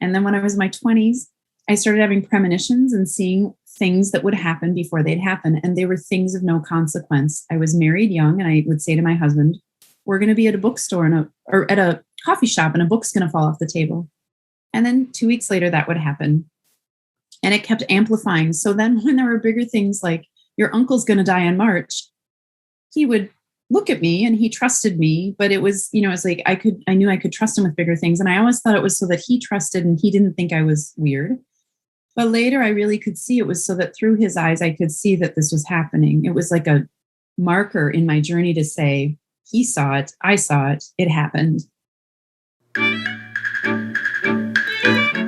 And then when I was in my 20s, I started having premonitions and seeing things that would happen before they'd happen. And they were things of no consequence. I was married young, and I would say to my husband, we're going to be at a bookstore or at a coffee shop, and a book's going to fall off the table. And then 2 weeks later, that would happen. And it kept amplifying. So then when there were bigger things like your uncle's going to die in March, he would look at me and he trusted me, but it was, it's like I knew I could trust him with bigger things. And I always thought it was so that he trusted and he didn't think I was weird. But later I really could see it was so that through his eyes, I could see that this was happening. It was like a marker in my journey to say, he saw it, I saw it, it happened.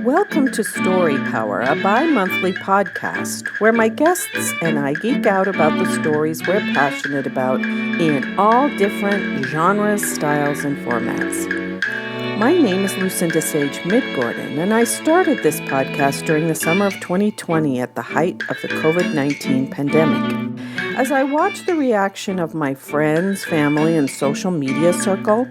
Welcome to Story Power, a bi-monthly podcast where my guests and I geek out about the stories we're passionate about in all different genres, styles, and formats. My name is Lucinda Sage-Midgorden, and I started this podcast during the summer of 2020 at the height of the COVID-19 pandemic. As I watched the reaction of my friends, family, and social media circle,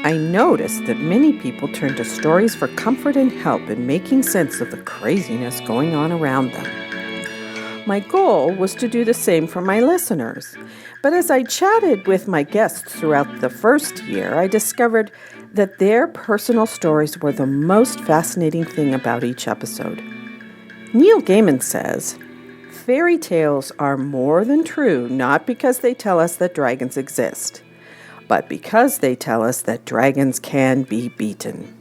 I noticed that many people turned to stories for comfort and help in making sense of the craziness going on around them. My goal was to do the same for my listeners, but as I chatted with my guests throughout the first year, I discovered that their personal stories were the most fascinating thing about each episode. Neil Gaiman says, "Fairy tales are more than true, not because they tell us that dragons exist, but because they tell us that dragons can be beaten."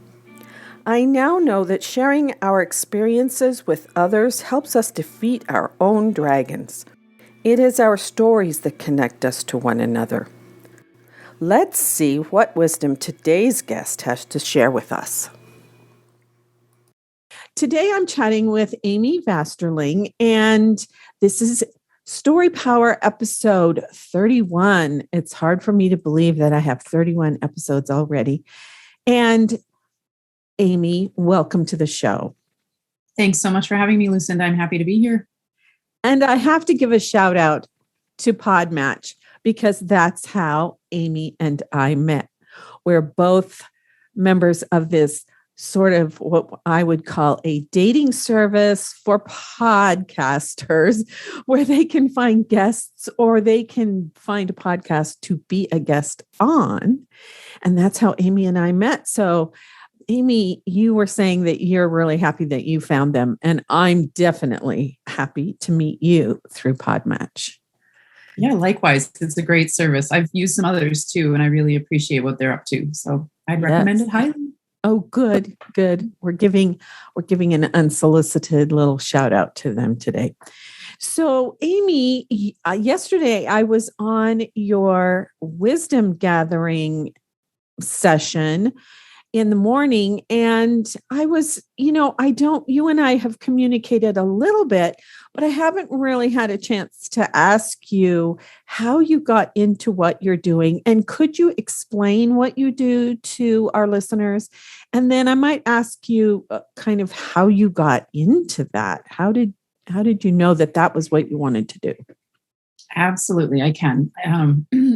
I now know that sharing our experiences with others helps us defeat our own dragons. It is our stories that connect us to one another. Let's see what wisdom today's guest has to share with us. Today I'm chatting with Amy Vasterling, and this is Story Power episode 31. It's hard for me to believe that I have 31 episodes already. And Amy, welcome to the show. Thanks so much for having me, Lucinda. I'm happy to be here. And I have to give a shout out to Podmatch because that's how Amy and I met. We're both members of this sort of what I would call a dating service for podcasters, where they can find guests or they can find a podcast to be a guest on. And that's how Amy and I met. So Amy, you were saying that you're really happy that you found them. And I'm definitely happy to meet you through Podmatch. Yeah, likewise. It's a great service. I've used some others too, and I really appreciate what they're up to. So I'd recommend it highly. Oh, good. We're giving an unsolicited little shout out to them today. So, Amy, yesterday I was on your wisdom gathering session in the morning, and I was, you and I have communicated a little bit, but I haven't really had a chance to ask you how you got into what you're doing. And could you explain what you do to our listeners? And then I might ask you kind of how you got into that. How did you know that was what you wanted to do? Absolutely, I can.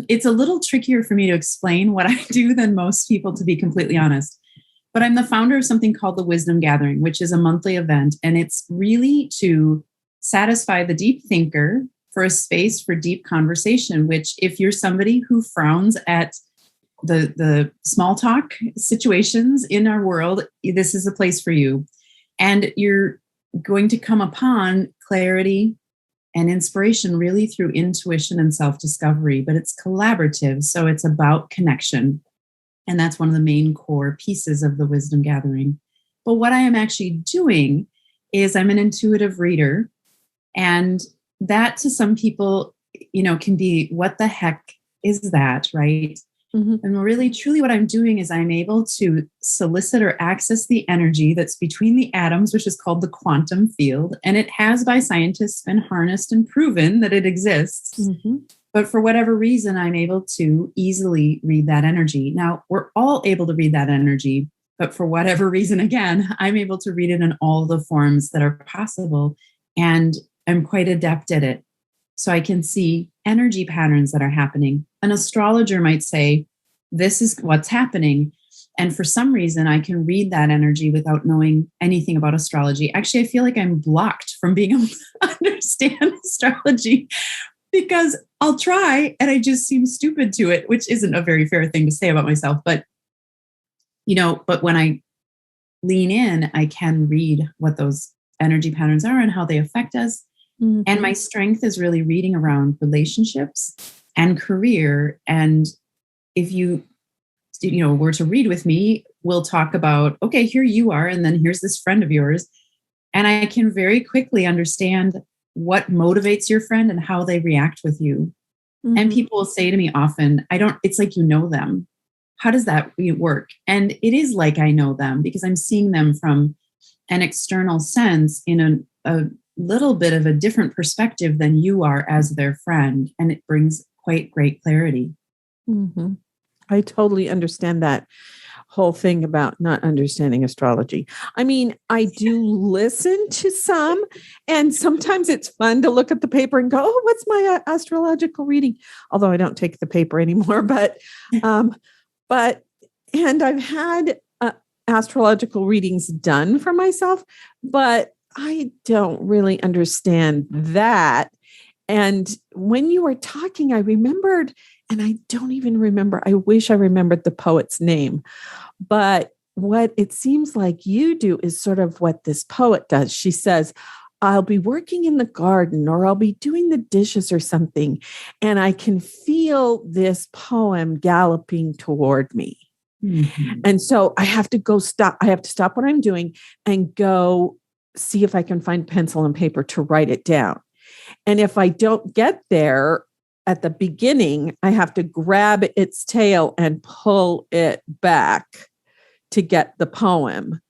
It's a little trickier for me to explain what I do than most people, to be completely honest. But I'm the founder of something called the Wisdom Gathering, which is a monthly event. And it's really to satisfy the deep thinker for a space for deep conversation, which if you're somebody who frowns at the small talk situations in our world, this is a place for you. And you're going to come upon clarity and inspiration really through intuition and self-discovery, but it's collaborative. So it's about connection. And that's one of the main core pieces of the Wisdom Gathering. But what I am actually doing is I'm an intuitive reader. And that to some people, can be, what the heck is that, right? Mm-hmm. And really, truly what I'm doing is I'm able to solicit or access the energy that's between the atoms, which is called the quantum field. And it has, by scientists, been harnessed and proven that it exists. Mm-hmm. But for whatever reason, I'm able to easily read that energy. Now, we're all able to read that energy, but for whatever reason, again, I'm able to read it in all the forms that are possible. And I'm quite adept at it. So I can see energy patterns that are happening. An astrologer might say, this is what's happening. And for some reason, I can read that energy without knowing anything about astrology. Actually, I feel like I'm blocked from being able to understand astrology because I'll try and I just seem stupid to it, which isn't a very fair thing to say about myself. But, but when I lean in, I can read what those energy patterns are and how they affect us. Mm-hmm. And my strength is really reading around relationships and career. And if you were to read with me, we'll talk about, okay, here you are, and then here's this friend of yours. And I can very quickly understand what motivates your friend and how they react with you. Mm-hmm. And people will say to me often, it's like, them. How does that work? And it is like I know them because I'm seeing them from an external sense in a little bit of a different perspective than you are as their friend. And it brings quite great clarity. Mm-hmm. I totally understand that whole thing about not understanding astrology. I mean, I do listen to some, and sometimes it's fun to look at the paper and go, oh, what's my astrological reading? Although I don't take the paper anymore, but I've had astrological readings done for myself, but I don't really understand that. And when you were talking, I remembered, and I don't even remember, I wish I remembered the poet's name, but what it seems like you do is sort of what this poet does. She says, I'll be working in the garden or I'll be doing the dishes or something, and I can feel this poem galloping toward me. Mm-hmm. And so I have to stop what I'm doing and go see if I can find pencil and paper to write it down. And if I don't get there at the beginning, I have to grab its tail and pull it back to get the poem.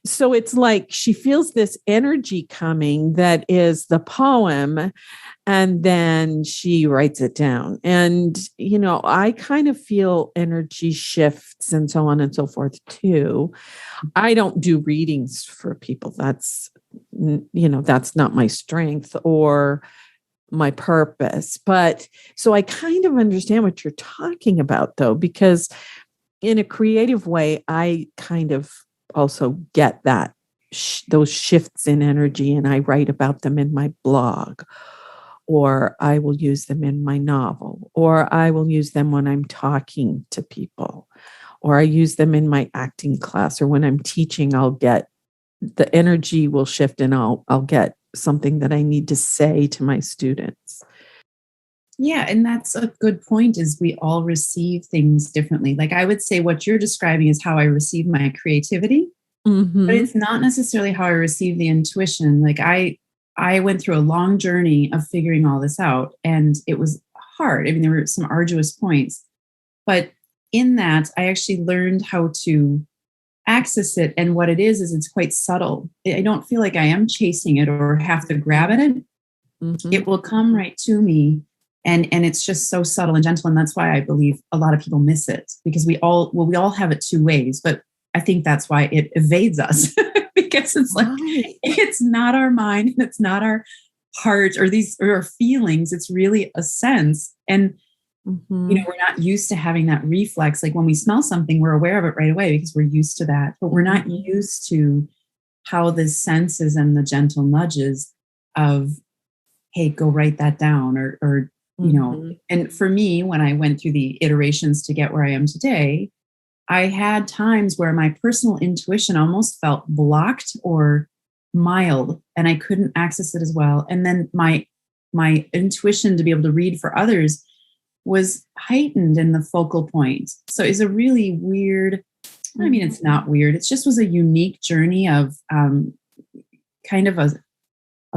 So it's like she feels this energy coming that is the poem, and then she writes it down. And, I kind of feel energy shifts and so on and so forth too. I don't do readings for people. That's not my strength or my purpose. But so I kind of understand what you're talking about, though, because in a creative way, I kind of also get that those shifts in energy, and I write about them in my blog, or I will use them in my novel, or I will use them when I'm talking to people, or I use them in my acting class, or when I'm teaching, the energy will shift and I'll get something that I need to say to my students. Yeah, and that's a good point, is we all receive things differently. Like I would say what you're describing is how I receive my creativity, mm-hmm. but it's not necessarily how I receive the intuition. Like I went through a long journey of figuring all this out, and it was hard. I mean, there were some arduous points, but in that I actually learned how to access it. And what it is it's quite subtle. I don't feel like I am chasing it or have to grab at it. Mm-hmm. It will come right to me. And it's just so subtle and gentle. And that's why I believe a lot of people miss it, because we all have it two ways, but I think that's why it evades us because it's like, it's not our mind, it's not our heart or our feelings. It's really a sense. And, mm-hmm. We're not used to having that reflex. Like when we smell something, we're aware of it right away because we're used to that, but we're not used to how the senses and the gentle nudges of, hey, go write that down or mm-hmm. And for me, when I went through the iterations to get where I am today, I had times where my personal intuition almost felt blocked or mild, and I couldn't access it as well. And then my intuition to be able to read for others was heightened in the focal point. So it's a really weird, I mean, it's not weird. It just was a unique journey of kind of a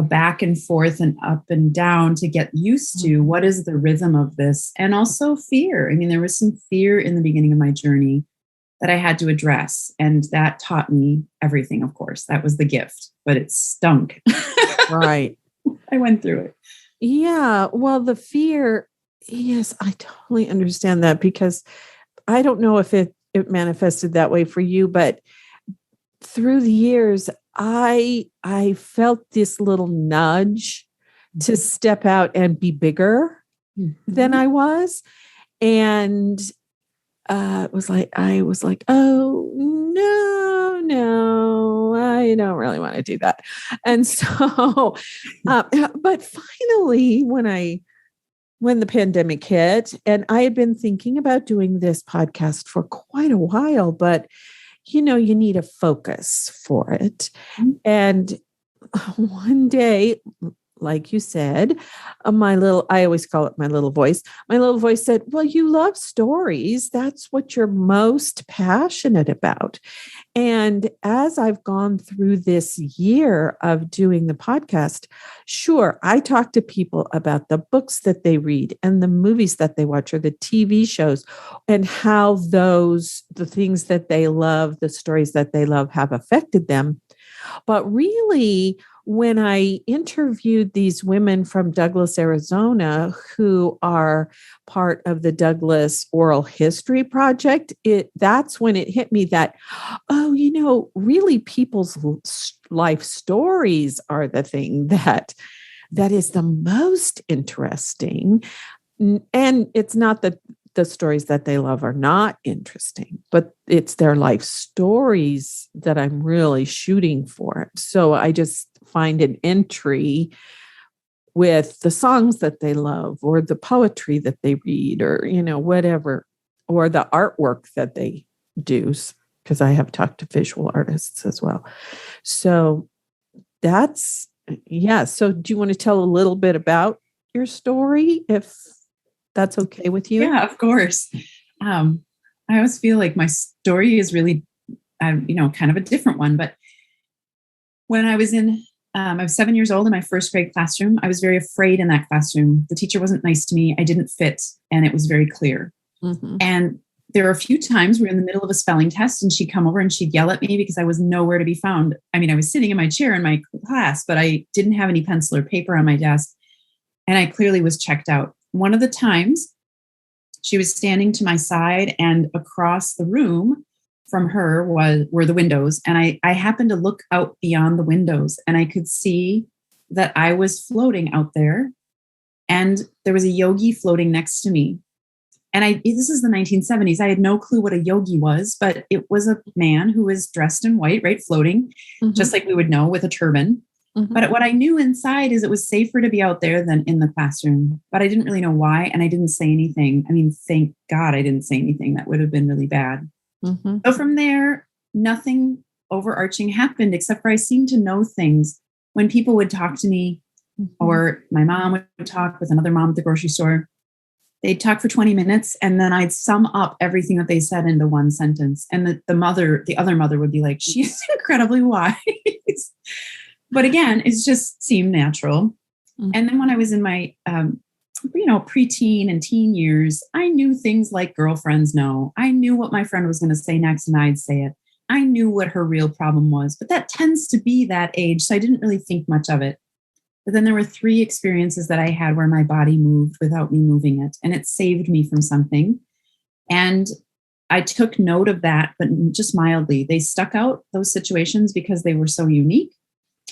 back and forth and up and down to get used to what is the rhythm of this. And also fear. I mean, there was some fear in the beginning of my journey that I had to address. And that taught me everything, of course. That was the gift, but it stunk. Right. I went through it. Yeah. Well, the fear, yes, I totally understand that, because I don't know if it manifested that way for you, but through the years, I felt this little nudge to step out and be bigger than I was. And I was like, oh no, I don't really want to do that. And so, but finally, when the pandemic hit, and I had been thinking about doing this podcast for quite a while, but you need a focus for it. And one day, like you said, I always call it my little voice said, well, you love stories. That's what you're most passionate about. And as I've gone through this year of doing the podcast, sure, I talk to people about the books that they read and the movies that they watch or the TV shows and how the things that they love, the stories that they love have affected them. But really, when I interviewed these women from Douglas, Arizona, who are part of the Douglas Oral History Project, that's when it hit me that, really people's life stories are the thing that is the most interesting. And it's not that the stories that they love are not interesting, but it's their life stories that I'm really shooting for. So I just find an entry with the songs that they love or the poetry that they read or, whatever, or the artwork that they do, because I have talked to visual artists as well. So So do you want to tell a little bit about your story, if that's okay with you? Yeah, of course. I always feel like my story is really, kind of a different one. But when I was I was 7 years old in my first grade classroom, I was very afraid in that classroom. The teacher wasn't nice to me. I didn't fit, and it was very clear. Mm-hmm. And there were a few times we were in the middle of a spelling test, and she'd come over and she'd yell at me because I was nowhere to be found. I mean, I was sitting in my chair in my class, but I didn't have any pencil or paper on my desk, and I clearly was checked out. One of the times, she was standing to my side, and across the room from her were the windows. And I happened to look out beyond the windows, and I could see that I was floating out there, and there was a yogi floating next to me. And this is the 1970s. I had no clue what a yogi was, but it was a man who was dressed in white, right? Floating, just like we would know, with a turban. Mm-hmm. But what I knew inside is it was safer to be out there than in the classroom. But I didn't really know why. And I didn't say anything. I mean, thank God I didn't say anything. That would have been really bad. Mm-hmm. So from there, nothing overarching happened, except for I seemed to know things. When people would talk to me, or my mom would talk with another mom at the grocery store, they'd talk for 20 minutes, and then I'd sum up everything that they said into one sentence. And the other mother would be like, she's incredibly wise. But again, it just seemed natural. Mm-hmm. And then when I was in my, preteen and teen years, I knew things like girlfriends know. I knew what my friend was going to say next, and I'd say it. I knew what her real problem was, but that tends to be that age. So I didn't really think much of it. But then there were 3 experiences that I had where my body moved without me moving it, and it saved me from something. And I took note of that, but just mildly. They stuck out, those situations, because they were so unique.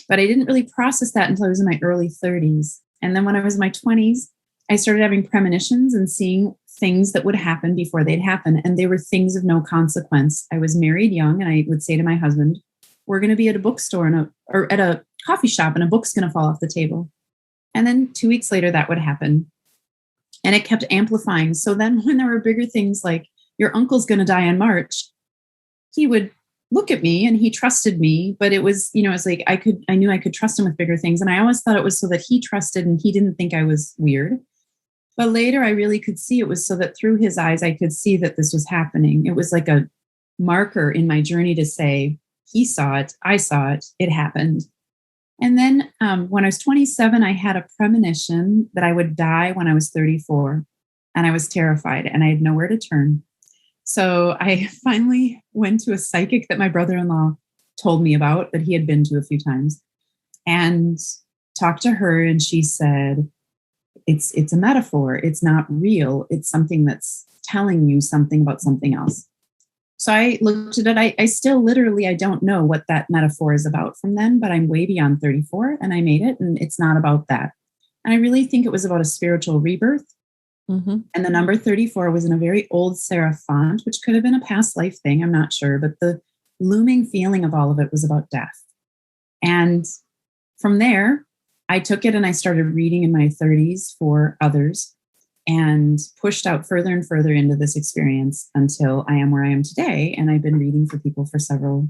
But I didn't really process that until I was in my early 30s. And then when I was in my 20s, I started having premonitions and seeing things that would happen before they'd happen. And they were things of no consequence. I was married young, and I would say to my husband, we're going to be at a bookstore or at a coffee shop, and a book's going to fall off the table. And then 2 weeks later, that would happen. And it kept amplifying. So then when there were bigger things like, your uncle's going to die in March, he would look at me, and he trusted me, but it was, it's like, I knew I could trust him with bigger things. And I always thought it was so that he trusted and he didn't think I was weird. But later I really could see it was so that through his eyes, I could see that this was happening. It was like a marker in my journey to say, he saw it, I saw it, it happened. And then when I was 27, I had a premonition that I would die when I was 34. And I was terrified, and I had nowhere to turn. So I finally went to a psychic that my brother-in-law told me about, that he had been to a few times, and talked to her. And she said, it's a metaphor. It's not real. It's something that's telling you something about something else. So I looked at it. I still literally, I don't know what that metaphor is about from then, but I'm way beyond 34, and I made it, and it's not about that. And I really think it was about a spiritual rebirth. Mm-hmm. And the number 34 was in a very old serif font, which could have been a past life thing. I'm not sure. But the looming feeling of all of it was about death. And from there, I took it and I started reading in my 30s for others and pushed out further and further into this experience until I am where I am today. And I've been reading for people for several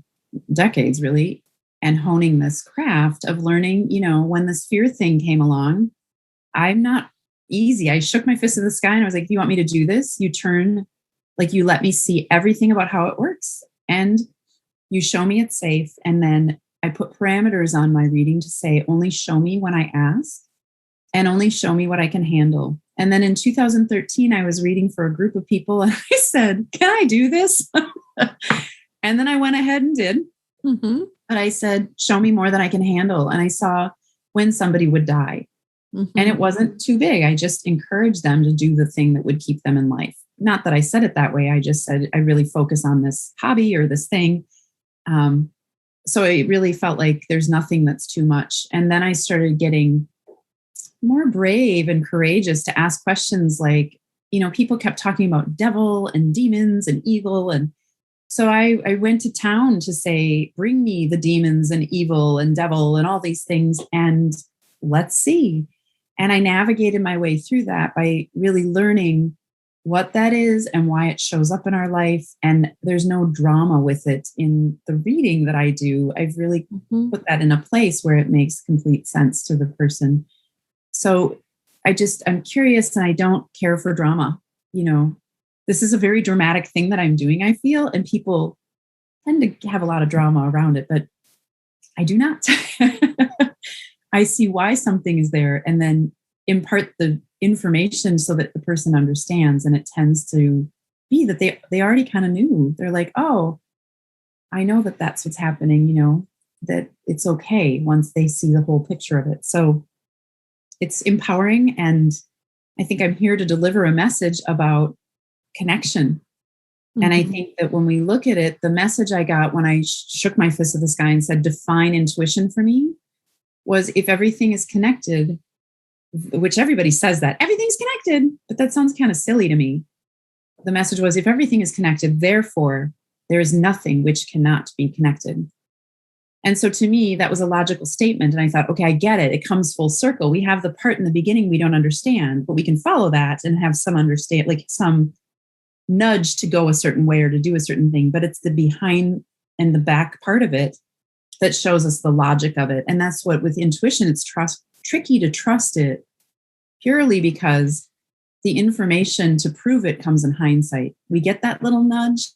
decades, really, and honing this craft of learning, when this fear thing came along, I'm not easy. I shook my fist at the sky and I was like, you want me to do this? You let me see everything about how it works. And you show me it's safe. And then I put parameters on my reading to say, only show me when I ask and only show me what I can handle. And then in 2013, I was reading for a group of people and I said, can I do this? And then I went ahead and did. Mm-hmm. But I said, show me more than I can handle. And I saw when somebody would die. Mm-hmm. And it wasn't too big. I just encouraged them to do the thing that would keep them in life. Not that I said it that way. I just said, I really focus on this hobby or this thing. So it really felt like there's nothing that's too much. And then I started getting more brave and courageous to ask questions like, people kept talking about devil and demons and evil. And so I went to town to say, bring me the demons and evil and devil and all these things. And let's see. And I navigated my way through that by really learning what that is and why it shows up in our life. And there's no drama with it in the reading that I do. I've really put that in a place where it makes complete sense to the person. So I'm curious and I don't care for drama. This is a very dramatic thing that I'm doing, I feel, and people tend to have a lot of drama around it, but I do not. I see why something is there and then impart the information so that the person understands. And it tends to be that they already kind of knew. They're like, oh, I know that that's what's happening, that it's okay once they see the whole picture of it. So it's empowering. And I think I'm here to deliver a message about connection. Mm-hmm. And I think that when we look at it, the message I got when I shook my fist at the sky and said, define intuition for me, was if everything is connected, which everybody says that everything's connected, but that sounds kind of silly to me. The message was, if everything is connected, therefore there is nothing which cannot be connected. And so to me, that was a logical statement. And I thought, okay, I get it. It comes full circle. We have the part in the beginning we don't understand, but we can follow that and have some understand, like some nudge to go a certain way or to do a certain thing. But it's the behind and the back part of it that shows us the logic of it. And that's what with intuition, it's tricky to trust it purely because the information to prove it comes in hindsight. We get that little nudge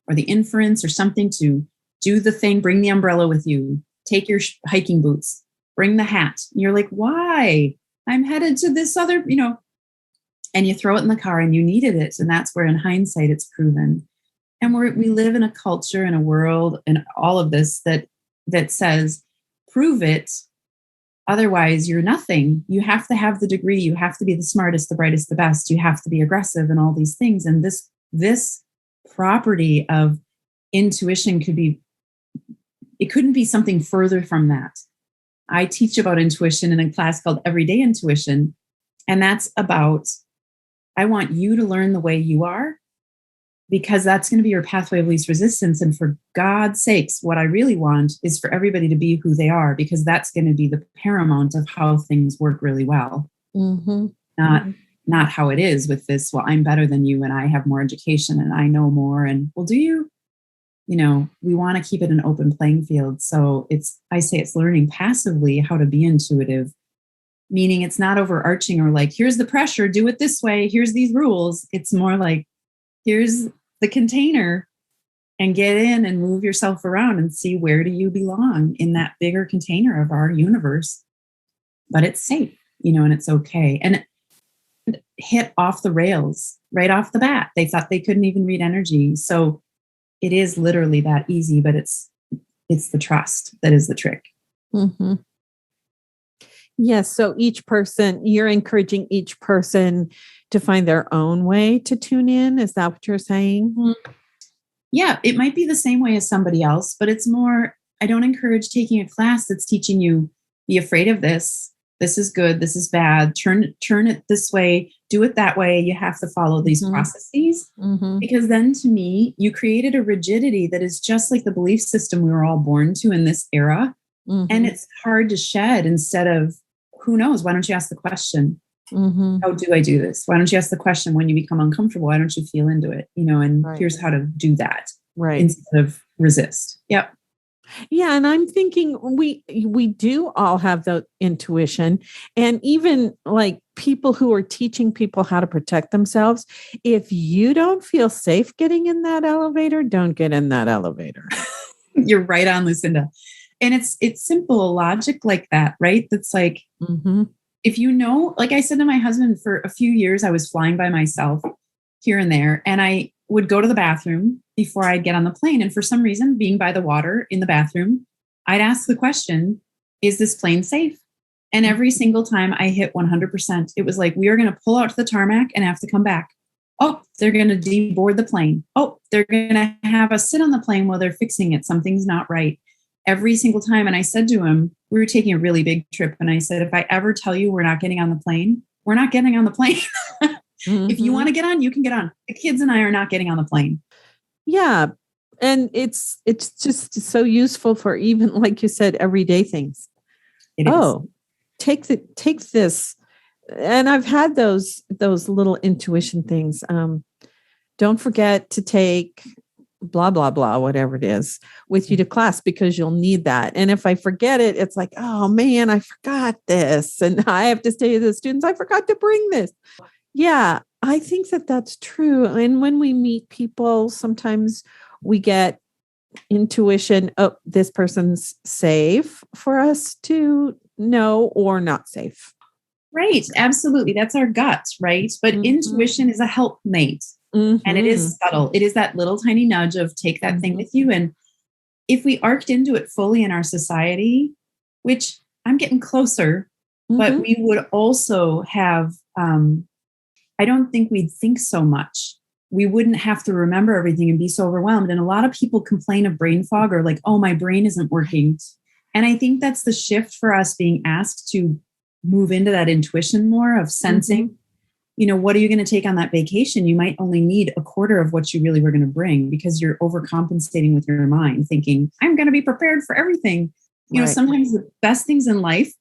or the inference or something to do the thing, bring the umbrella with you, take your hiking boots, bring the hat. And you're like, why? I'm headed to this other, and you throw it in the car and you needed it. And that's where in hindsight it's proven. And we live in a culture and a world and all of this that says, prove it. Otherwise, you're nothing. You have to have the degree. You have to be the smartest, the brightest, the best. You have to be aggressive and all these things. And this property of intuition couldn't be something further from that. I teach about intuition in a class called Everyday Intuition. And that's about, I want you to learn the way you are, because that's going to be your pathway of least resistance. And for God's sakes, what I really want is for everybody to be who they are, because that's going to be the paramount of how things work really well. Mm-hmm. Not how it is with this, well, I'm better than you and I have more education and I know more. And well, do you? We want to keep it an open playing field. So I say it's learning passively how to be intuitive, meaning it's not overarching or like, here's the pressure, do it this way. Here's these rules. It's more like, here's the container and get in and move yourself around and see where do you belong in that bigger container of our universe. But it's safe, and it's okay. And it hit off the rails right off the bat. They thought they couldn't even read energy. So it is literally that easy, but it's the trust that is the trick. Mm-hmm. Yes. So you're encouraging each person to find their own way to tune in. Is that what you're saying? Mm-hmm. Yeah, it might be the same way as somebody else, but it's more, I don't encourage taking a class that's teaching you, be afraid of this, This is good. This is bad. Turn it this way. Do it that way. You have to follow these processes. Because then to me, you created a rigidity that is just like the belief system we were all born to in this era. And it's hard to shed instead of, who knows? Why don't you ask the question? How do I do this? Why don't you ask the question when you become uncomfortable? Why don't you feel into it? And here's how to do that instead of resist. Yep. Yeah. And I'm thinking we do all have the intuition, and even like people who are teaching people how to protect themselves. If you don't feel safe getting in that elevator, don't get in that elevator. You're right on, Lucinda. And it's simple logic like that, right? That's like, if like I said to my husband, for a few years, I was flying by myself here and there, and I would go to the bathroom before I'd get on the plane. And for some reason, being by the water in the bathroom, I'd ask the question, is this plane safe? And every single time I hit 100%, it was like, we are going to pull out to the tarmac and have to come back. Oh, they're going to deboard the plane. Oh, they're going to have us sit on the plane while they're fixing it. Something's not right. Every single time. And I said to him, we were taking a really big trip. And I said, if I ever tell you we're not getting on the plane, we're not getting on the plane. If you want to get on, you can get on. The kids and I are not getting on the plane. Yeah. And it's just so useful for even, like you said, everyday things. It is. Take this. And I've had those little intuition things. Don't forget to take blah, blah, blah, whatever it is, with you to class, because you'll need that. And if I forget it, it's like, oh man, I forgot this. And I have to say to the students, I forgot to bring this. Yeah, I think that's true. And when we meet people, sometimes we get intuition. Oh, this person's safe for us to know or not safe. Right. Absolutely. That's our gut, right? But intuition is a helpmate. And it is subtle. It is that little tiny nudge of take that thing with you. And if we arced into it fully in our society, which I'm getting closer, but we would also have, I don't think we'd think so much. We wouldn't have to remember everything and be so overwhelmed. And a lot of people complain of brain fog, or like, oh, my brain isn't working. And I think that's the shift for us, being asked to move into that intuition more of sensing. What are you going to take on that vacation? You might only need a quarter of what you really were going to bring, because you're overcompensating with your mind, thinking, I'm going to be prepared for everything. Sometimes the best things in life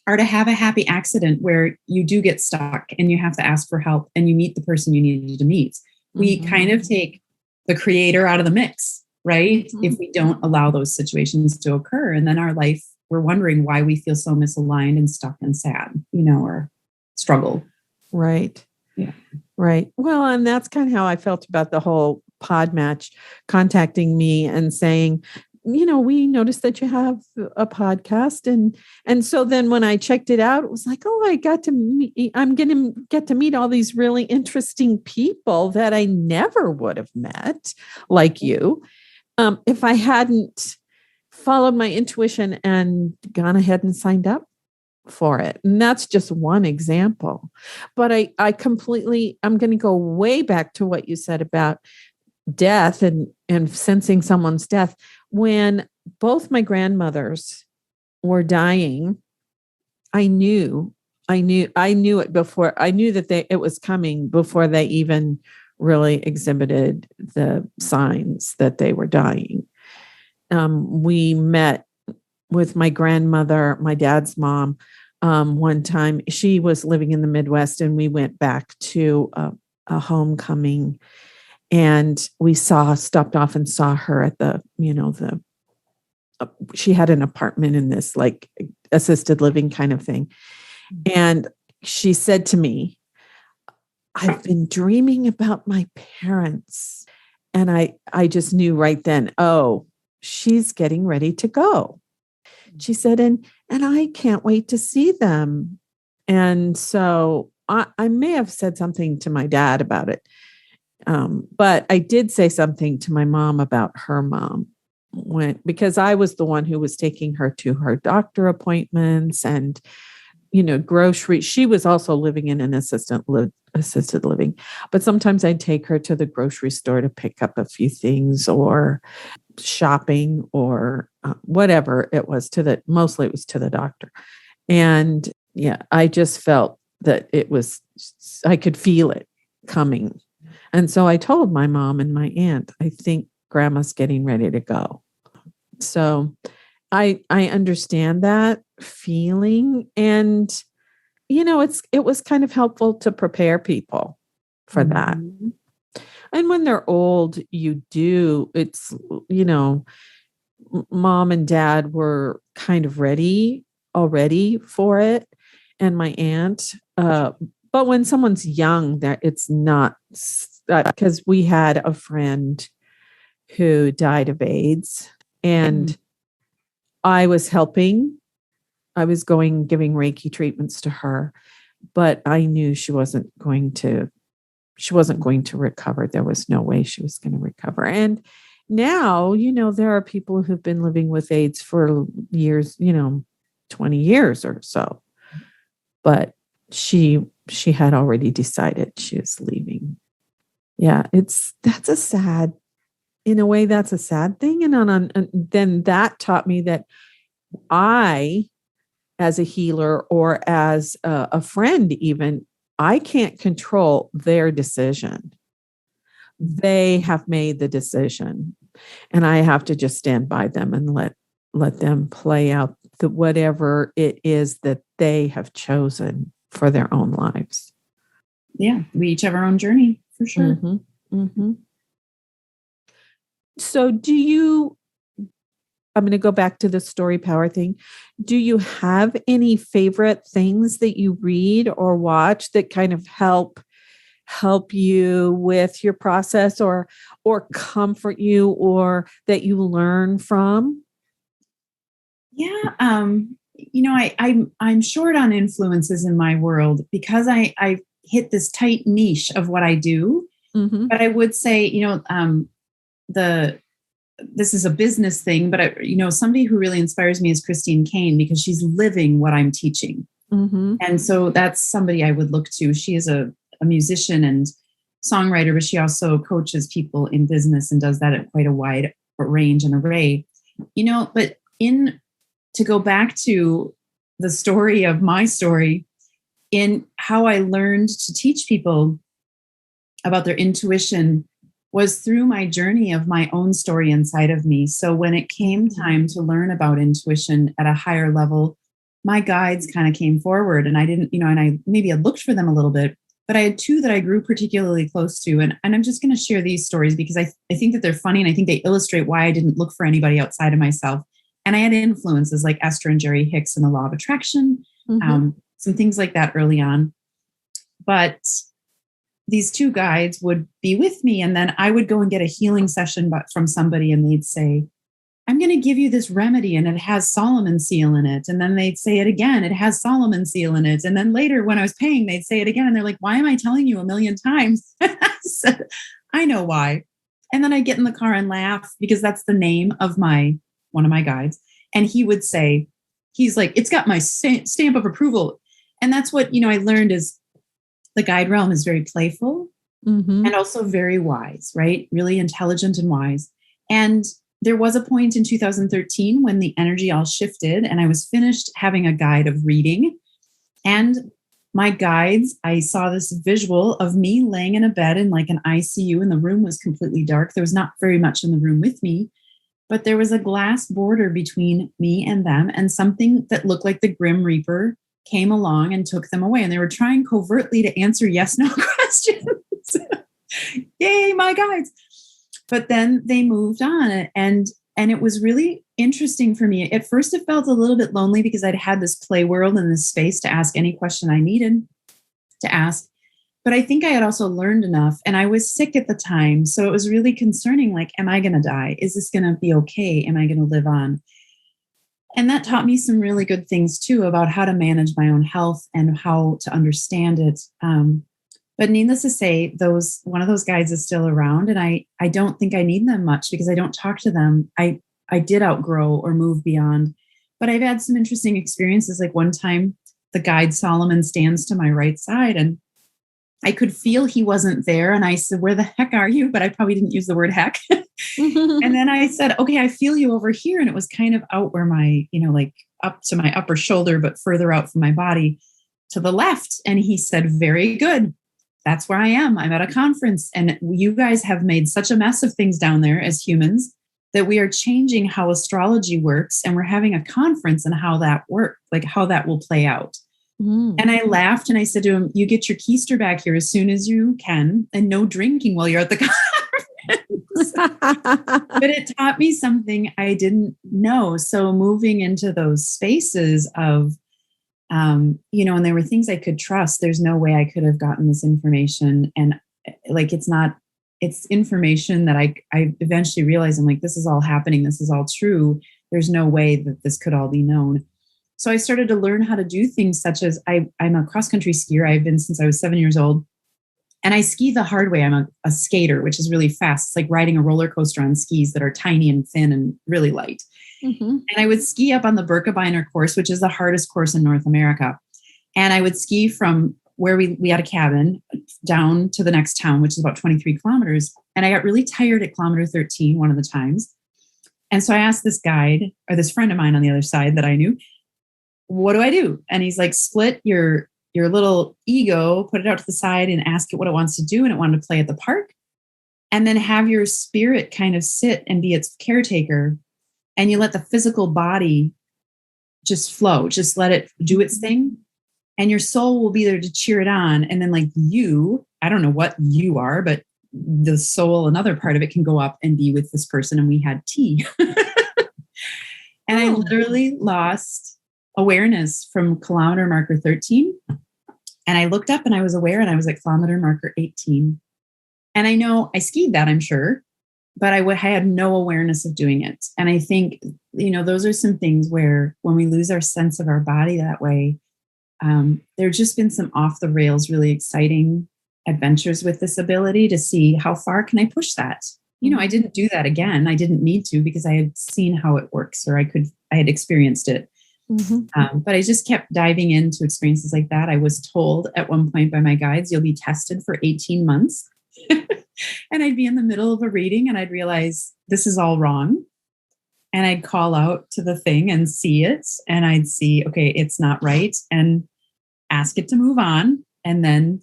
are to have a happy accident where you do get stuck and you have to ask for help and you meet the person you needed to meet. We kind of take the creator out of the mix, right? If we don't allow those situations to occur. And then our life, we're wondering why we feel so misaligned and stuck and sad, or struggle. Right. Yeah. Right. Well, and that's kind of how I felt about the whole pod match contacting me and saying, we noticed that you have a podcast. And so then when I checked it out, it was like, oh, I'm going to get to meet all these really interesting people that I never would have met, like you, if I hadn't followed my intuition and gone ahead and signed up for it. And that's just one example. But I'm going to go way back to what you said about death and sensing someone's death. When both my grandmothers were dying, I knew it before. I knew that it was coming before they even really exhibited the signs that they were dying. We met with my grandmother, my dad's mom, one time. She was living in the Midwest, and we went back to a homecoming, and we stopped off and saw her at she had an apartment in this like assisted living kind of thing. And she said to me, I've been dreaming about my parents. And I just knew right then, oh, she's getting ready to go. She said, and I can't wait to see them. And so I may have said something to my dad about it. But I did say something to my mom about her mom, because I was the one who was taking her to her doctor appointments and, groceries. She was also living in an assisted living, but sometimes I'd take her to the grocery store to pick up a few things or shopping or whatever it was mostly it was to the doctor. And yeah, I just felt that I could feel it coming. And so I told my mom and my aunt, I think grandma's getting ready to go. So I understand that feeling. And, it was kind of helpful to prepare people for that. Mhm. And when they're old, mom and dad were kind of ready already for it. And my aunt, but when someone's young, that it's not, because we had a friend who died of AIDS, and I was helping. I was giving Reiki treatments to her, but I knew she wasn't going to recover. There was no way she was going to recover. And now, there are people who've been living with AIDS for years, 20 years or so. But she had already decided she was leaving. Yeah, that's a sad thing. And then that taught me that I, as a healer or as a friend, even, I can't control their decision. They have made the decision, and I have to just stand by them and let them play out whatever it is that they have chosen for their own lives. Yeah, we each have our own journey, for sure. Mm-hmm. Mm-hmm. So I'm going to go back to the story power thing. Do you have any favorite things that you read or watch that kind of help you with your process, or comfort you, or that you learn from? Yeah. I'm short on influences in my world because I hit this tight niche of what I do. Mm-hmm. But I would say, this is a business thing, but somebody who really inspires me is Christine Kane, because she's living what I'm teaching. Mm-hmm. And so that's somebody I would look to. She is a musician and songwriter, but she also coaches people in business and does that at quite a wide range and array. But to go back to the story of my story, in how I learned to teach people about their intuition was through my journey of my own story inside of me. So when it came time to learn about intuition at a higher level, my guides kind of came forward, and I didn't, and I maybe had looked for them a little bit, but I had two that I grew particularly close to. And I'm just going to share these stories because I think that they're funny, and I think they illustrate why I didn't look for anybody outside of myself. And I had influences like Esther and Jerry Hicks and the Law of Attraction, some things like that early on. But these two guides would be with me, and then I would go and get a healing session from somebody, and they'd say, I'm going to give you this remedy, and it has Solomon's seal in it. And then they'd say it again, it has Solomon's seal in it. And then later when I was paying, they'd say it again. And they're like, why am I telling you 1,000,000 times? I said, I know why. And then I'd get in the car and laugh, because that's the name of one of my guides. And he would say, he's like, it's got my stamp of approval. And that's what, I learned is the guide realm is very playful and also very wise, right? Really intelligent and wise. And there was a point in 2013 when the energy all shifted, and I was finished having a guide of reading. And my guides, I saw this visual of me laying in a bed in like an ICU, and the room was completely dark. There was not very much in the room with me, but there was a glass border between me and them, and something that looked like the Grim Reaper came along and took them away. And they were trying covertly to answer yes/no questions. Yay, my guides. But then they moved on, and it was really interesting for me. At first, it felt a little bit lonely because I'd had this play world and this space to ask any question I needed to ask. But I think I had also learned enough, and I was sick at the time. So it was really concerning, like, am I going to die? Is this going to be okay? Am I going to live on? And that taught me some really good things too about how to manage my own health and how to understand it. But needless to say, one of those guides is still around, and I don't think I need them much because I don't talk to them. I did outgrow or move beyond, but I've had some interesting experiences. Like one time, the guide Solomon stands to my right side, and I could feel he wasn't there. And I said, where the heck are you? But I probably didn't use the word heck. And then I said, okay, I feel you over here. And it was kind of out where my, like up to my upper shoulder, but further out from my body to the left. And he said, very good. That's where I am. I'm at a conference. And you guys have made such a mess of things down there as humans that we are changing how astrology works. And we're having a conference and how that works, like how that will play out. And I laughed and I said to him, you get your keister back here as soon as you can, and no drinking while you're at the conference. But it taught me something I didn't know. So moving into those spaces of, and there were things I could trust. There's no way I could have gotten this information. And like, it's information that I eventually realized, I'm like, this is all happening. This is all true. There's no way that this could all be known. So I started to learn how to do things such as I'm a cross-country skier. I've been since I was 7 years old. And I ski the hard way. I'm a skater, which is really fast. It's like riding a roller coaster on skis that are tiny and thin and really light. Mm-hmm. And I would ski up on the Birkebeiner course, which is the hardest course in North America. And I would ski from where we had a cabin down to the next town, which is about 23 kilometers. And I got really tired at kilometer 13 one of the times. And so I asked this guide, or this friend of mine on the other side that I knew, what do I do? And he's like, split your little ego, put it out to the side and ask it what it wants to do. And it wanted to play at the park. And then have your spirit kind of sit and be its caretaker. And you let the physical body just flow, just let it do its thing. And your soul will be there to cheer it on. And then like I don't know what you are, but the soul, another part of it, can go up and be with this person. And we had tea. And I literally lost awareness from kilometer marker 13. And I looked up and I was aware, and I was at kilometer marker 18. And I know I skied that, I'm sure, but I had no awareness of doing it. And I think, those are some things where when we lose our sense of our body that way, there's just been some off the rails, really exciting adventures with this ability to see how far can I push that. I didn't do that again. I didn't need to, because I had seen how it works, or I had experienced it. Mm-hmm. But I just kept diving into experiences like that. I was told at one point by my guides, you'll be tested for 18 months. And I'd be in the middle of a reading and I'd realize this is all wrong. And I'd call out to the thing and see it. And I'd see, okay, it's not right. And ask it to move on. And then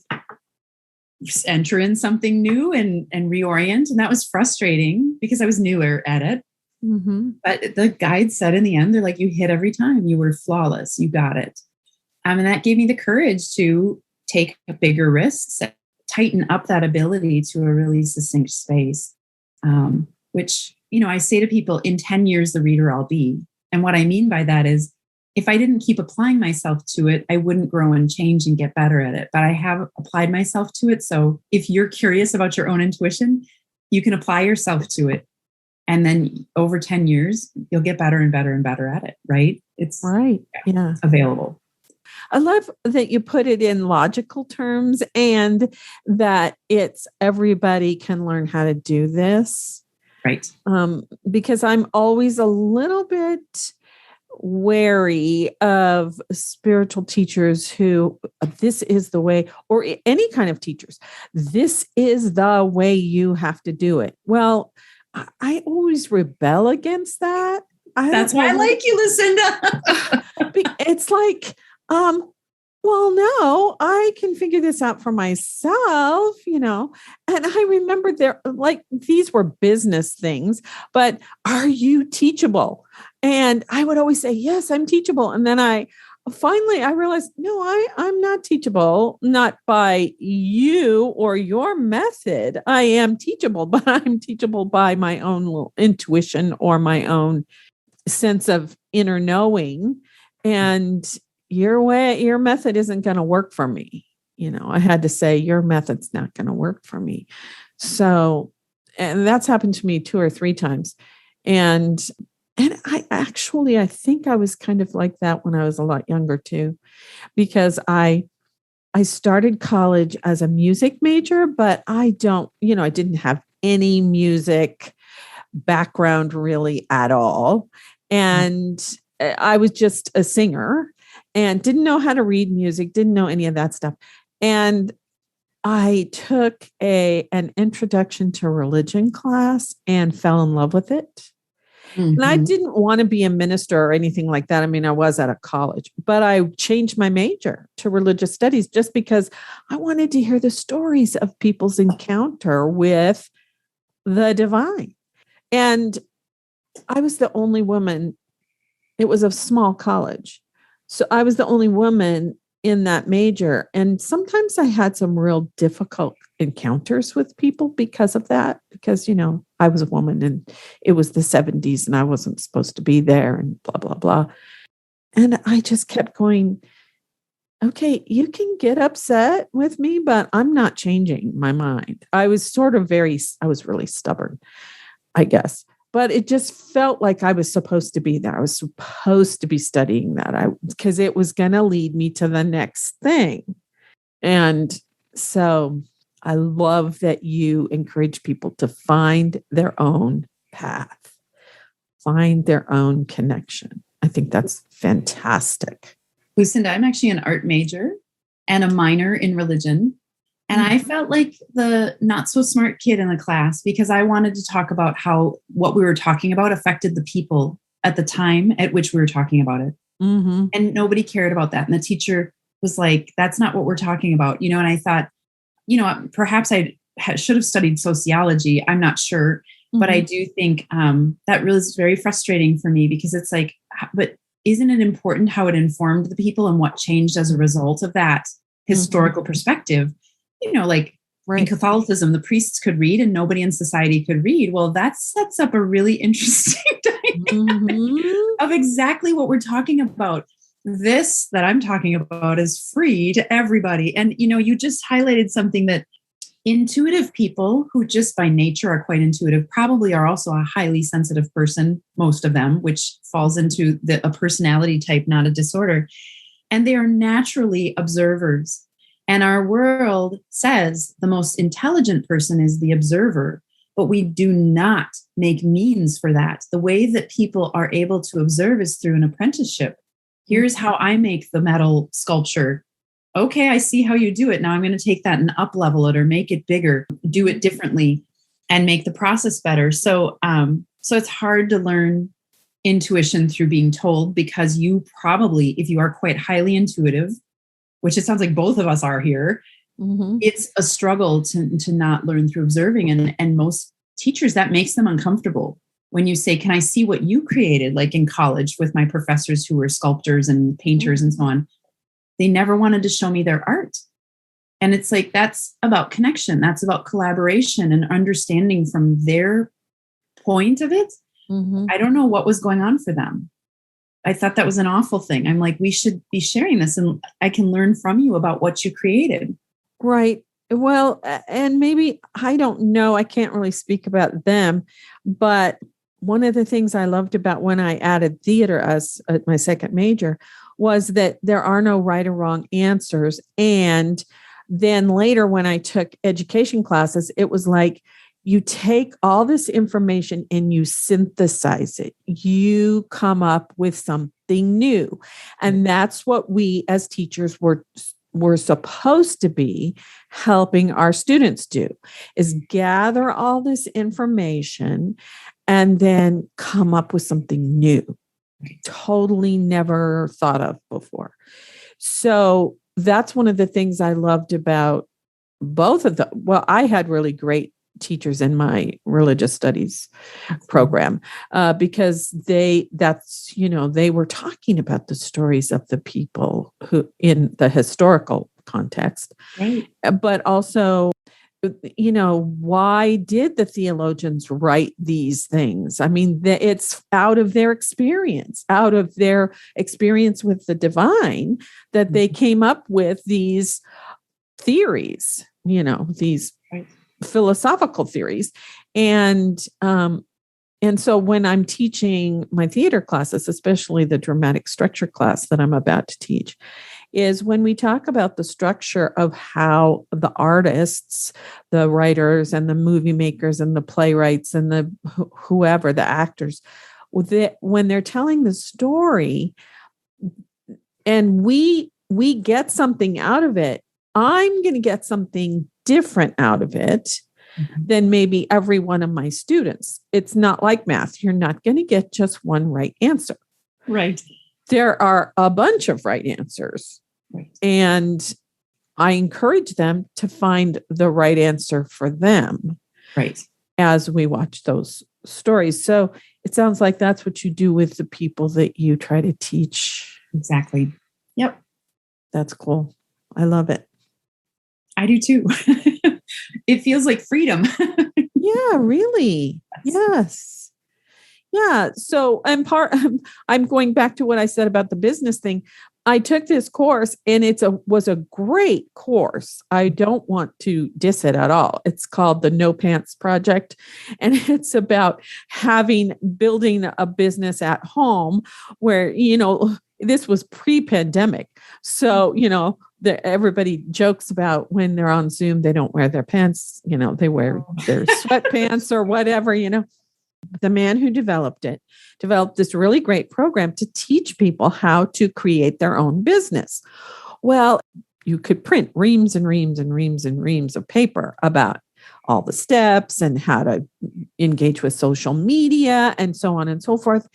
just enter in something new and reorient. And that was frustrating because I was newer at it. Mm-hmm. But the guide said in the end, they're like, you hit every time. You were flawless. You got it. And that gave me the courage to take bigger risks, tighten up that ability to a really succinct space, which, I say to people, in 10 years, the reader I'll be. And what I mean by that is, if I didn't keep applying myself to it, I wouldn't grow and change and get better at it. But I have applied myself to it. So if you're curious about your own intuition, you can apply yourself to it. And then over 10 years, you'll get better and better and better at it, right? It's right. Yeah. Available. I love that you put it in logical terms, and that it's everybody can learn how to do this. Right. Because I'm always a little bit wary of spiritual teachers who, this is the way, or any kind of teachers, this is the way you have to do it. Well, I always rebel against that. That's why I like you, Lucinda. It's like, well, no, I can figure this out for myself, And I remember these were business things, but are you teachable? And I would always say, yes, I'm teachable. And then I realized, no, I'm not teachable, not by you or your method. I am teachable, but I'm teachable by my own little intuition or my own sense of inner knowing. And your method isn't going to work for me. I had to say, your method's not going to work for me. So, and that's happened to me 2 or 3 times. And I think I was kind of like that when I was a lot younger too, because I started college as a music major, but I didn't have any music background really at all. And I was just a singer and didn't know how to read music, didn't know any of that stuff. And I took an introduction to religion class and fell in love with it. And I didn't want to be a minister or anything like that. I mean, I was at a college, but I changed my major to religious studies just because I wanted to hear the stories of people's encounter with the divine. And I was the only woman. It was a small college. So I was the only woman in that major. And sometimes I had some real difficult encounters with people because of that, because, I was a woman and it was the 70s and I wasn't supposed to be there and blah, blah, blah. And I just kept going, okay, you can get upset with me, but I'm not changing my mind. I was really stubborn, I guess. But it just felt like I was supposed to be there. I was supposed to be studying that because it was going to lead me to the next thing. And so I love that you encourage people to find their own path, find their own connection. I think that's fantastic. Lucinda, I'm actually an art major and a minor in religion. And I felt like the not so smart kid in the class because I wanted to talk about how what we were talking about affected the people at the time at which we were talking about it. Mm-hmm. And nobody cared about that. And the teacher was like, that's not what we're talking about. And I thought, perhaps I should have studied sociology. I'm not sure. Mm-hmm. But I do think that really is very frustrating for me because it's like, but isn't it important how it informed the people and what changed as a result of that historical perspective? Like right. In Catholicism, the priests could read and nobody in society could read. Well, that sets up a really interesting dynamic of exactly what we're talking about. This that I'm talking about is free to everybody. And, you just highlighted something that intuitive people who just by nature are quite intuitive probably are also a highly sensitive person, most of them, which falls into a personality type, not a disorder. And they are naturally observers. And our world says the most intelligent person is the observer, but we do not make means for that. The way that people are able to observe is through an apprenticeship. Here's how I make the metal sculpture. Okay, I see how you do it. Now I'm going to take that and up level it or make it bigger, do it differently and make the process better. So it's hard to learn intuition through being told because you probably, if you are quite highly intuitive, which it sounds like both of us are here, it's a struggle to not learn through observing. And most teachers, that makes them uncomfortable. When you say, can I see what you created? Like in college with my professors who were sculptors and painters and so on, they never wanted to show me their art. And it's like, that's about connection. That's about collaboration and understanding from their point of it. I don't know what was going on for them. I thought that was an awful thing. I'm like, we should be sharing this and I can learn from you about what you created. Right. Well, and maybe, I don't know, I can't really speak about them, but one of the things I loved about when I added theater as my second major was that there are no right or wrong answers. And then later when I took education classes, it was like, you take all this information and you synthesize it. You come up with something new. And that's what we as teachers were supposed to be helping our students do, is gather all this information and then come up with something new, totally never thought of before. So that's one of the things I loved about both of them. Well, I had really great teachers in my religious studies program because they were talking about the stories of the people who in the historical context, right. But also, why did the theologians write these things? I mean, it's out of their experience with the divine that they came up with these theories, these right. philosophical theories. And so when I'm teaching my theater classes, especially the dramatic structure class that I'm about to teach, is when we talk about the structure of how the artists, the writers and the movie makers and the playwrights and the whoever, the actors, when they're telling the story and we get something out of it, I'm going to get something different out of it than maybe every one of my students. It's not like math. You're not going to get just one right answer. Right. There are a bunch of right answers. Right. And I encourage them to find the right answer for them. Right. As we watch those stories. So it sounds like that's what you do with the people that you try to teach. Exactly. Yep. That's cool. I love it. I do too. It feels like freedom. Yeah, really. Yes. Yeah. So I'm going back to what I said about the business thing. I took this course and was a great course. I don't want to diss it at all. It's called the No Pants Project. And it's about building a business at home where, this was pre-pandemic. So, everybody jokes about when they're on Zoom, they don't wear their pants, they wear their sweatpants or whatever, The man who developed this really great program to teach people how to create their own business. Well, you could print reams and reams and reams and reams of paper about all the steps and how to engage with social media and so on and so forth.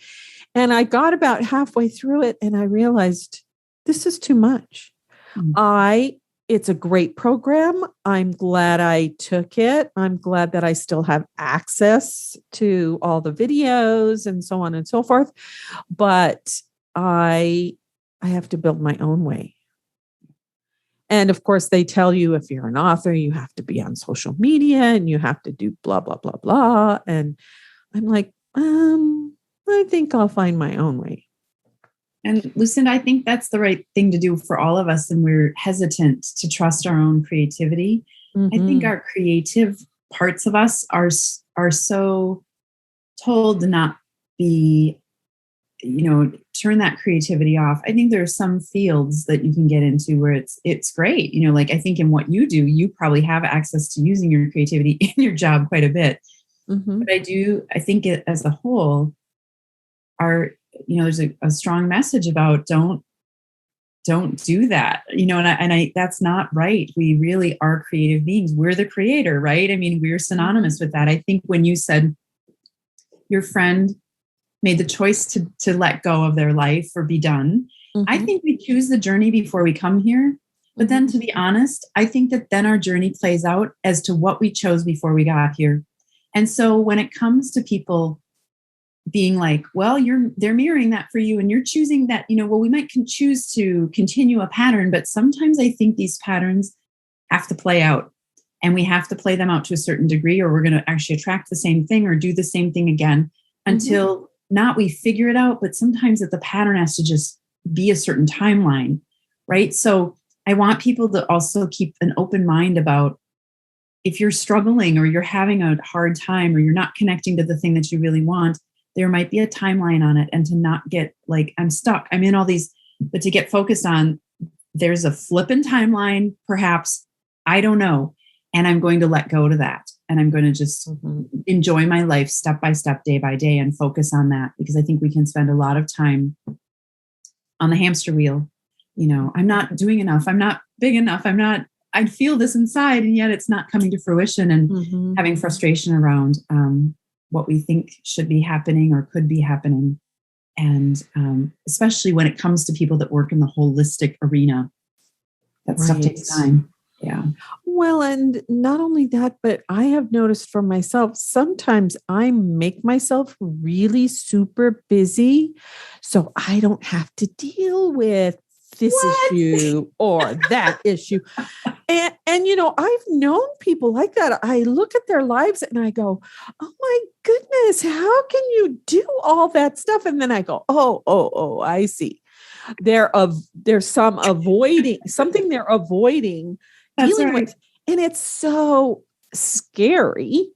And I got about halfway through it and I realized this is too much. It's a great program. I'm glad I took it. I'm glad that I still have access to all the videos and so on and so forth. But I have to build my own way. And of course, they tell you if you're an author, you have to be on social media and you have to do blah, blah, blah, blah. And I'm like, I think I'll find my own way. And Lucinda, I think that's the right thing to do for all of us. And we're hesitant to trust our own creativity. I think our creative parts of us are so told to not be, turn that creativity off. I think there are some fields that you can get into where it's great. Like I think in what you do, you probably have access to using your creativity in your job quite a bit. But I think it as a whole, there's a strong message about don't do that, and I that's not right. We really are creative beings. We're the creator, right? I mean, we're synonymous with that. I think when you said your friend made the choice to let go of their life or be done, I think we choose the journey before we come here. But then to be honest, I think that then our journey plays out as to what we chose before we got here. And so when it comes to people being like, well, they're mirroring that for you and you're choosing that, we might choose to continue a pattern, but sometimes I think these patterns have to play out and we have to play them out to a certain degree, or we're going to actually attract the same thing or do the same thing again until not we figure it out, but sometimes that the pattern has to just be a certain timeline, right? So I want people to also keep an open mind about if you're struggling or you're having a hard time or you're not connecting to the thing that you really want, there might be a timeline on it, and to not get like, I'm stuck, I'm in all these, but to get focused on there's a flipping timeline, perhaps, I don't know. And I'm going to let go to that. And I'm going to just enjoy my life step by step, day by day, and focus on that, because I think we can spend a lot of time on the hamster wheel. I'm not doing enough. I'm not big enough. I feel this inside, and yet it's not coming to fruition, and having frustration around what we think should be happening or could be happening. And especially when it comes to people that work in the holistic arena, that stuff takes time. Yeah. Well, and not only that, but I have noticed for myself, sometimes I make myself really super busy so I don't have to deal with this issue or that issue. And I've known people like that. I look at their lives and I go, oh my goodness, how can you do all that stuff? And then I go, oh, I see. There's something they're avoiding dealing with. And it's so scary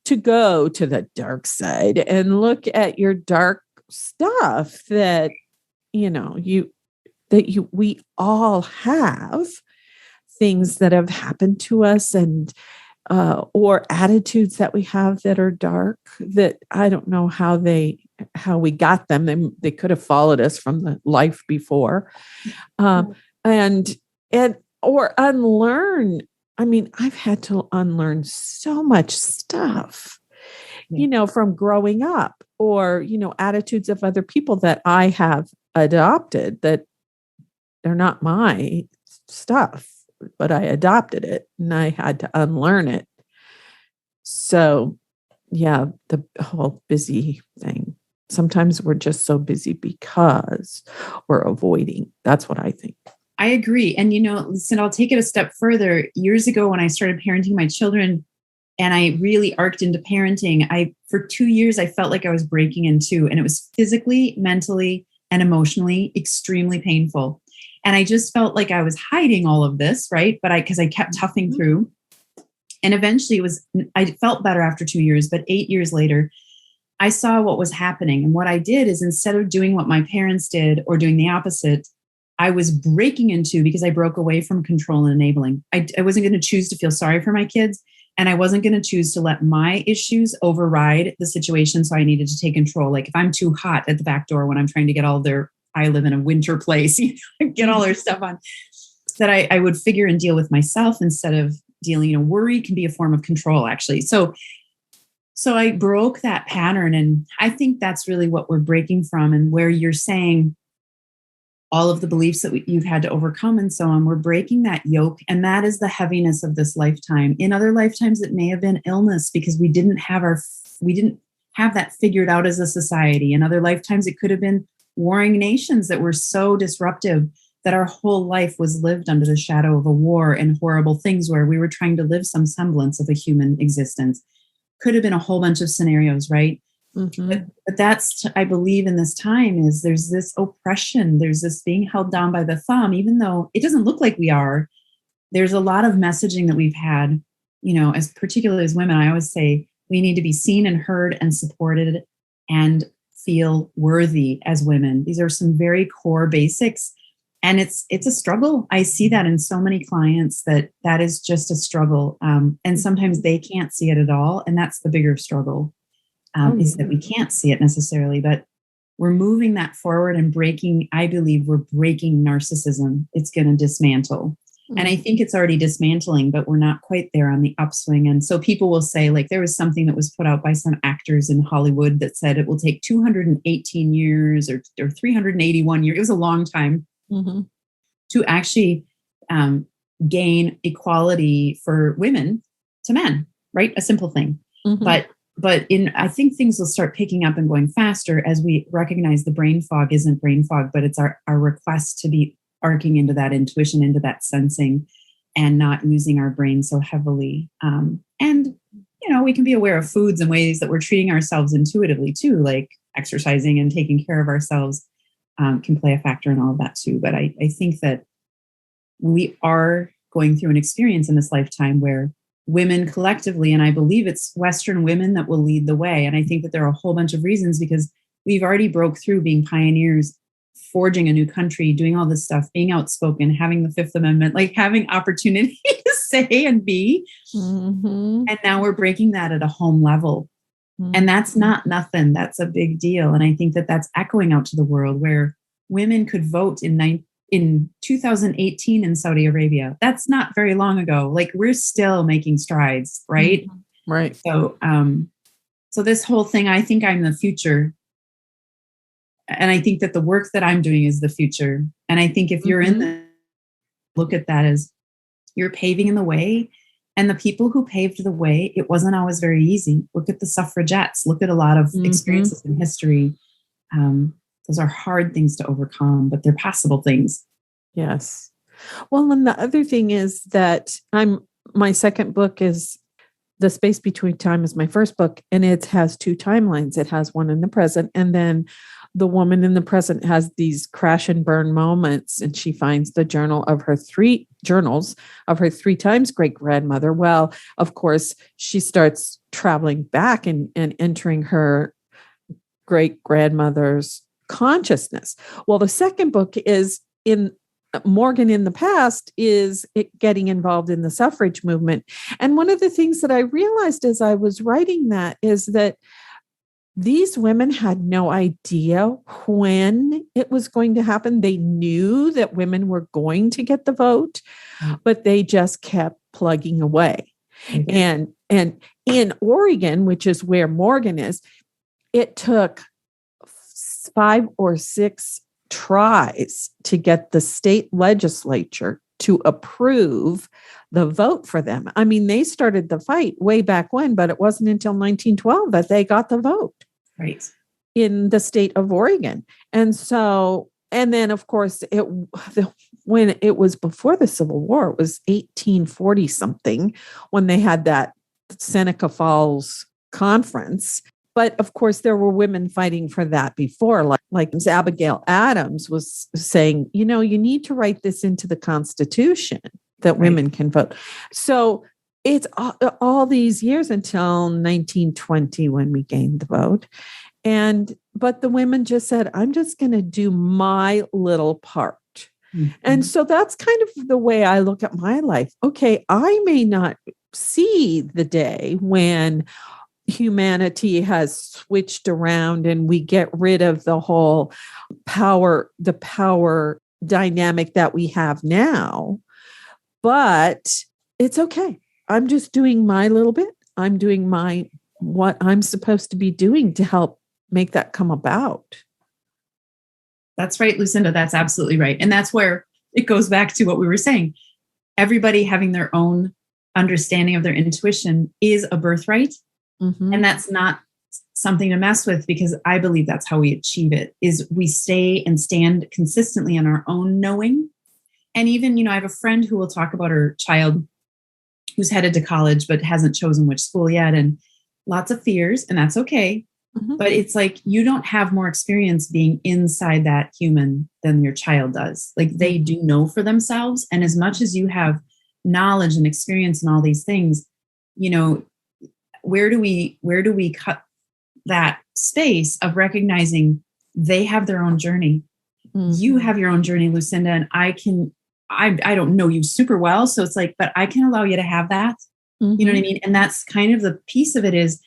to go to the dark side and look at your dark stuff that, we all have things that have happened to us and or attitudes that we have that are dark, that I don't know how we got them. They could have followed us from the life before, and or unlearn I mean, I've had to unlearn so much stuff, from growing up or, attitudes of other people that I have adopted that they're not my stuff, but I adopted it and I had to unlearn it. So, yeah, the whole busy thing. Sometimes we're just so busy because we're avoiding. That's what I think. I agree. And, listen, I'll take it a step further. Years ago, when I started parenting my children and I really arced into parenting, for 2 years, I felt like I was breaking in two, and it was physically, mentally, and emotionally extremely painful. And I just felt like I was hiding all of this, right? But because I kept toughing through. And eventually I felt better after 2 years, but 8 years later, I saw what was happening. And what I did is, instead of doing what my parents did or doing the opposite, I was breaking into, because I broke away from control and enabling. I wasn't going to choose to feel sorry for my kids. And I wasn't going to choose to let my issues override the situation. So I needed to take control. Like if I'm too hot at the back door when I'm trying to get I live in a winter place, get all their stuff on, that I would figure and deal with myself instead of dealing, worry can be a form of control, actually. So I broke that pattern. And I think that's really what we're breaking from, and where you're saying all of the beliefs that you've had to overcome and so on. We're breaking that yoke. And that is the heaviness of this lifetime. In other lifetimes, it may have been illness because we didn't have that figured out as a society. In other lifetimes, it could have been warring nations that were so disruptive that our whole life was lived under the shadow of a war and horrible things where we were trying to live some semblance of a human existence. Could have been a whole bunch of scenarios, right? Mm-hmm. But that's, I believe in this time, is there's this oppression, there's this being held down by the thumb, even though it doesn't look like we are. There's a lot of messaging that we've had, as particularly as women. I always say we need to be seen and heard and supported and feel worthy as women. These are some very core basics. And it's a struggle. I see that in so many clients that is just a struggle. And sometimes they can't see it at all. And that's the bigger struggle. Is that we can't see it necessarily, but we're moving that forward and I believe we're breaking narcissism. It's going to dismantle. Mm-hmm. And I think it's already dismantling, but we're not quite there on the upswing. And so people will say, like, there was something that was put out by some actors in Hollywood that said it will take 218 years or 381 years. It was a long time to actually gain equality for women to men, right? A simple thing. Mm-hmm. But I think things will start picking up and going faster as we recognize the brain fog isn't brain fog, but it's our request to be arcing into that intuition, into that sensing, and not using our brain so heavily. And, we can be aware of foods and ways that we're treating ourselves intuitively too, like exercising and taking care of ourselves can play a factor in all of that too. But I think that we are going through an experience in this lifetime where women collectively, and I believe it's Western women that will lead the way. And I think that there are a whole bunch of reasons, because we've already broke through being pioneers, forging a new country, doing all this stuff, being outspoken, having the Fifth Amendment, like having opportunity to say and be. Mm-hmm. And now we're breaking that at a home level. Mm-hmm. And that's not nothing. That's a big deal. And I think that that's echoing out to the world, where women could vote in 2018 in Saudi Arabia. That's not very long ago. Like, we're still making strides, right? Mm-hmm. Right. So this whole thing, I think I'm the future. And I think that the work that I'm doing is the future. And I think if you're look at that as you're paving in the way, and the people who paved the way, it wasn't always very easy. Look at the suffragettes, look at a lot of experiences in history. Those are hard things to overcome, but they're possible things. Yes. Well, and the other thing is that my second book is The Space Between Time is my first book, and it has two timelines. It has one in the present, and then the woman in the present has these crash and burn moments, and she finds the journals of her three times great grandmother. Well, of course, she starts traveling back and entering her great grandmother's consciousness. Well, the second book is in Morgan in the past, is it getting involved in the suffrage movement. And one of the things that I realized as I was writing that is that these women had no idea when it was going to happen. They knew that women were going to get the vote, but they just kept plugging away. And in Oregon, which is where Morgan is, it took 5 or 6 tries to get the state legislature to approve the vote for them. I mean, they started the fight way back when, but it wasn't until 1912 that they got the vote. Right. In the state of Oregon. And so, and then of course, when it was before the Civil War, it was 1840 something when they had that Seneca Falls conference. But of course, there were women fighting for that before, like Abigail Adams was saying, you need to write this into the Constitution that women can vote. So it's all these years until 1920 when we gained the vote. But the women just said, I'm just going to do my little part. Mm-hmm. And so that's kind of the way I look at my life. Okay, I may not see the day when humanity has switched around and we get rid of the whole power dynamic that we have now, but it's okay. I'm just doing my little bit. I'm doing what I'm supposed to be doing to help make that come about. That's right, Lucinda. That's absolutely right. And that's where it goes back to what we were saying. Everybody having their own understanding of their intuition is a birthright. Mm-hmm. And that's not something to mess with, because I believe that's how we achieve it, is we stay and stand consistently in our own knowing. And even, I have a friend who will talk about her child who's headed to college, but hasn't chosen which school yet. And lots of fears, and that's okay. Mm-hmm. But it's like, you don't have more experience being inside that human than your child does. Like, they do know for themselves. And as much as you have knowledge and experience and all these things, where do we cut that space of recognizing they have their own journey? Mm-hmm. You have your own journey, Lucinda, and I don't know you super well. So it's like, but I can allow you to have that. Mm-hmm. You know what I mean? And that's kind of the piece of it, is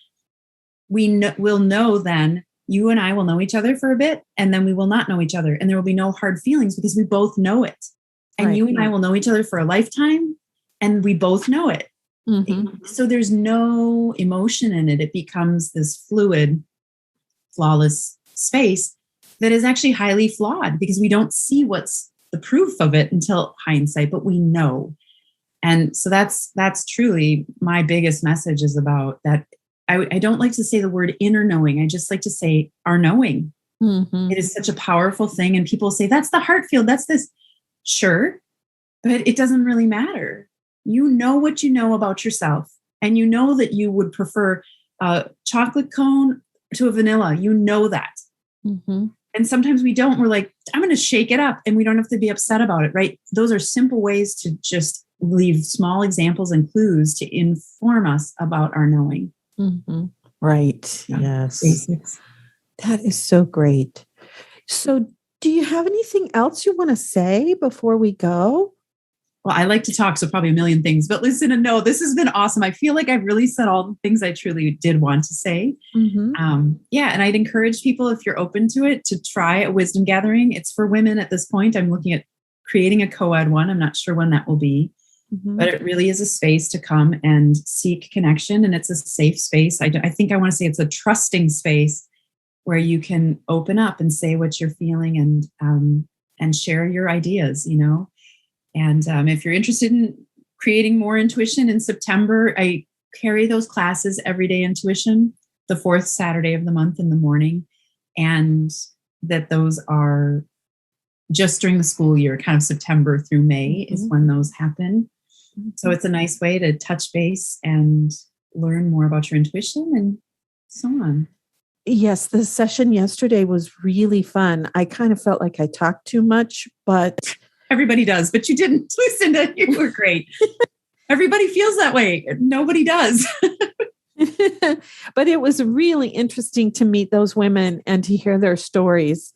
we'll know then, you and I will know each other for a bit, and then we will not know each other. And there will be no hard feelings because we both know it. And right. You and I will know each other for a lifetime, and we both know it. Mm-hmm. So there's no emotion in it. It becomes this fluid, flawless space that is actually highly flawed, because we don't see what's the proof of it until hindsight, but we know. And so that's truly my biggest message, is about that. I don't like to say the word inner knowing. I just like to say our knowing. Mm-hmm. It is such a powerful thing. And people say, that's the heart field. That's this. Sure. But it doesn't really matter. You know what you know about yourself. And you know that you would prefer a chocolate cone to a vanilla. You know that. Mm-hmm. And sometimes we don't. We're like, I'm going to shake it up, and we don't have to be upset about it, right? Those are simple ways to just leave small examples and clues to inform us about our knowing. Mm-hmm. Right. Yeah. Yes. Basics. That is so great. So do you have anything else you want to say before we go? Well, I like to talk, so probably a million things, but listen, and no, this has been awesome. I feel like I've really said all the things I truly did want to say. Mm-hmm. And I'd encourage people, if you're open to it, to try a wisdom gathering. It's for women at this point. I'm looking at creating a co-ed one. I'm not sure when that will be, but it really is a space to come and seek connection. And it's a safe space. I think I want to say it's a trusting space where you can open up and say what you're feeling, and share your ideas, And if you're interested in creating more intuition, in September, I carry those classes, Everyday Intuition, the 4th Saturday of the month in the morning. And that those are just during the school year, kind of September through May is when those happen. So it's a nice way to touch base and learn more about your intuition and so on. Yes, the session yesterday was really fun. I kind of felt like I talked too much, but... Everybody does, but you didn't, Lucinda. You were great. Everybody feels that way. Nobody does. But it was really interesting to meet those women and to hear their stories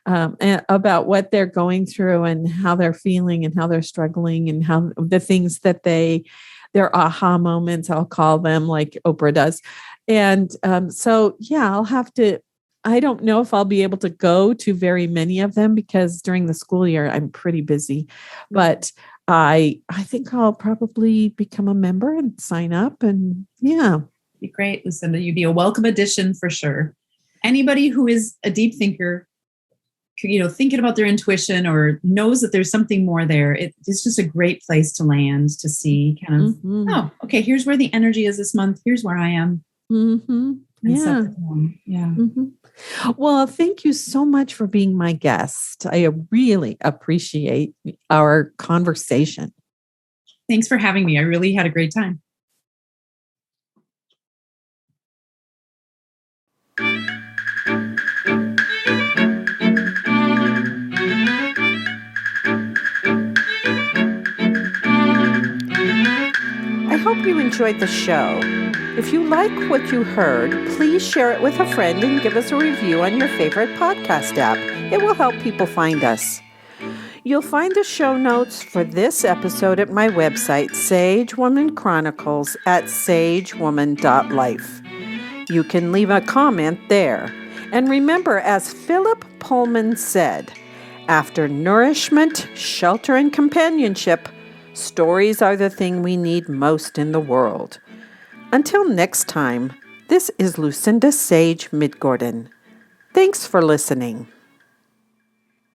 about what they're going through and how they're feeling and how they're struggling, and how the things that their aha moments, I'll call them, like Oprah does. And I'll have to I don't know if I'll be able to go to very many of them because during the school year I'm pretty busy. But I think I'll probably become a member and sign up. And yeah. Be great, Lucinda. You'd be a welcome addition for sure. Anybody who is a deep thinker, thinking about their intuition or knows that there's something more there, it's just a great place to land to see kind of, oh, okay, here's where the energy is this month. Here's where I am. Yeah. Yeah. Well, thank you so much for being my guest. I really appreciate our conversation. Thanks for having me. I really had a great time. I hope you enjoyed the show. If you like what you heard, please share it with a friend and give us a review on your favorite podcast app. It will help people find us. You'll find the show notes for this episode at my website, Sage Woman Chronicles, at sagewoman.life. You can leave a comment there. And remember, as Philip Pullman said, after nourishment, shelter, and companionship, stories are the thing we need most in the world. Until next time, this is Lucinda Sage-Midgorden. Thanks for listening.